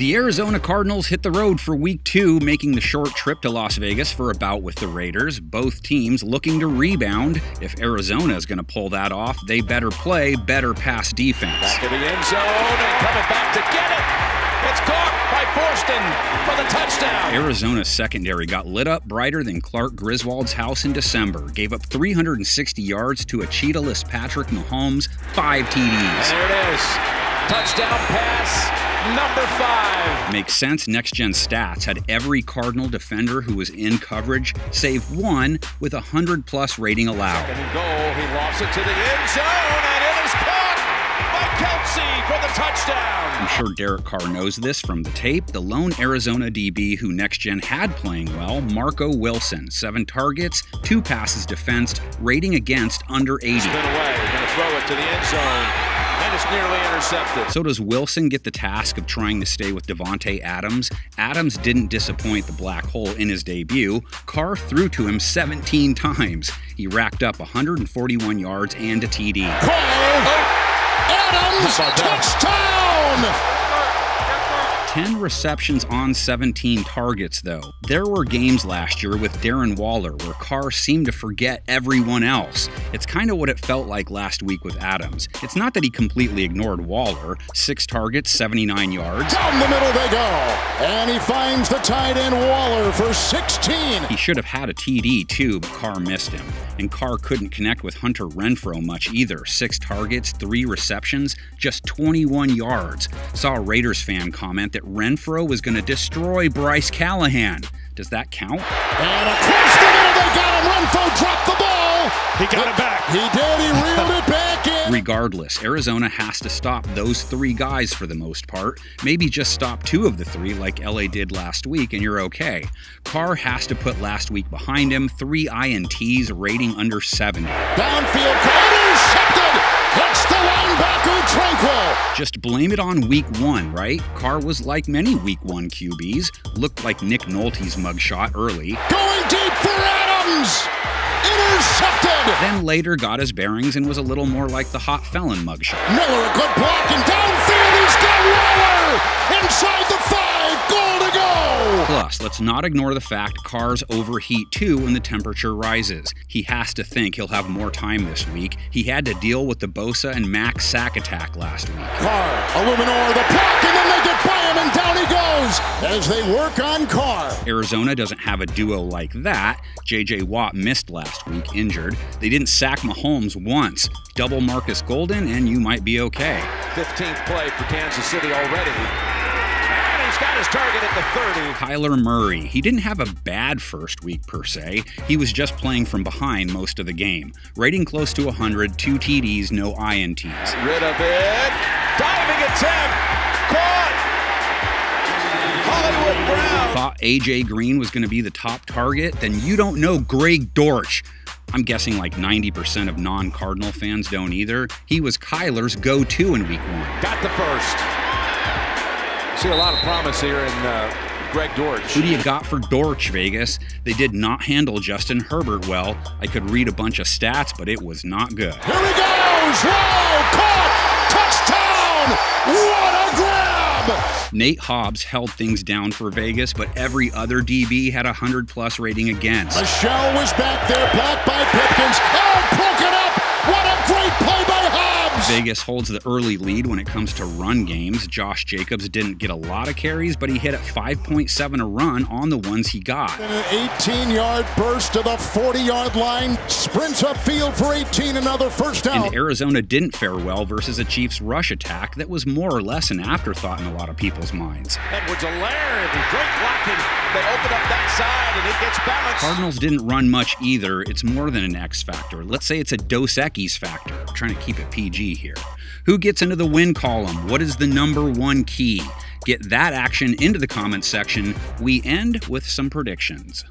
The Arizona Cardinals hit the road for Week 2, making the short trip to Las Vegas for a bout with the Raiders. Both teams looking to rebound. If Arizona is going to pull that off, they better play better pass defense. Back to the end zone and coming back to get it. It's caught by Forston for the touchdown. Arizona's secondary got lit up brighter than Clark Griswold's house in December. Gave up 360 yards to a cheetah-less Patrick Mahomes, 5 TDs. And there it is. Touchdown pass. Number 5. Makes sense. Next Gen Stats had every Cardinal defender who was in coverage, save one with 100+ rating allowed. Second and goal. He lofts it to the end zone, and it is caught by Kelsey for the touchdown. I'm sure Derek Carr knows this from the tape. The lone Arizona DB who Next Gen had playing well, Marco Wilson. 7 targets, 2 passes defensed, rating against under 80. Spin away. Going to throw it to the end zone. And it's nearly intercepted. So does Wilson get the task of trying to stay with Davante Adams? Adams didn't disappoint the black hole in his debut. Carr threw to him 17 times. He racked up 141 yards and a TD. Adams, touchdown! 10 receptions on 17 targets, though. There were games last year with Darren Waller where Carr seemed to forget everyone else. It's kind of what it felt like last week with Adams. It's not that he completely ignored Waller. 6 targets, 79 yards. Down the middle they go, and he finds the tight end Waller for 16. He should have had a TD too, but Carr missed him. And Carr couldn't connect with Hunter Renfrow much either. 6 targets, 3 receptions, just 21 yards. Saw a Raiders fan comment that Renfrow was going to destroy Bryce Callahan. Does that count? And across the middle they got him. Renfrow dropped the ball. He got it back. He did. He reeled it back in. Regardless, Arizona has to stop those 3 guys for the most part. Maybe just stop 2 of the 3 like LA did last week and you're okay. Carr has to put last week behind him. 3 INTs, rating under 70. Downfield, intercepted. It's the linebacker, Tranquil. Just blame it on Week 1, right? Carr was like many Week 1 QBs. Looked like Nick Nolte's mugshot early. Going deep for Adams. Intercepted. Then later got his bearings and was a little more like the hot felon mugshot. Miller, a good block, and downfield he's got Waller. Inside the 5, goal to go. Plus, let's not ignore the fact cars overheat too when the temperature rises. He has to think he'll have more time this week. He had to deal with the Bosa and Max sack attack last week. Carr, Illuminor, the block, and then they get by him, and down he goes as they work on Carr. Arizona doesn't have a duo like that. J.J. Watt missed last week, injured. They didn't sack Mahomes once. Double Marcus Golden, and you might be okay. 15th play for Kansas City already. And he's got his target at the 30. Kyler Murray. He didn't have a bad first week per se. He was just playing from behind most of the game. Rating close to 100, 2 TDs, no INTs. Rid of it. Diving attempt. Caught. Hollywood Brown. Thought AJ Green was going to be the top target? Then you don't know Greg Dortch. I'm guessing like 90% of non-Cardinal fans don't either. He was Kyler's go-to in Week 1. Got the first. See a lot of promise here in Greg Dortch. Who do you got for Dortch, Vegas? They did not handle Justin Herbert well. I could read a bunch of stats, but it was not good. Here he goes! Whoa! Caught! Touchdown! What a grab! Nate Hobbs held things down for Vegas, but every other DB had a 100+ rating against. Michelle was back there, blocked by Pipkins. Oh, broken up! What a great play by Hobbs! Vegas holds the early lead when it comes to run games. Josh Jacobs didn't get a lot of carries, but he hit at 5.7 a run on the ones he got. An 18-yard burst to the 40-yard line. Sprints upfield for 18, another first down. And Arizona didn't fare well versus a Chiefs rush attack that was more or less an afterthought in a lot of people's minds. Edwards-Helaire, great blocking. They open up that side, and it gets balanced. Cardinals didn't run much either. It's more than an X factor. Let's say it's a Dos Equis factor. I'm trying to keep it PG here. Who gets into the win column? What is the #1 key? Get that action into the comments section. We end with some predictions.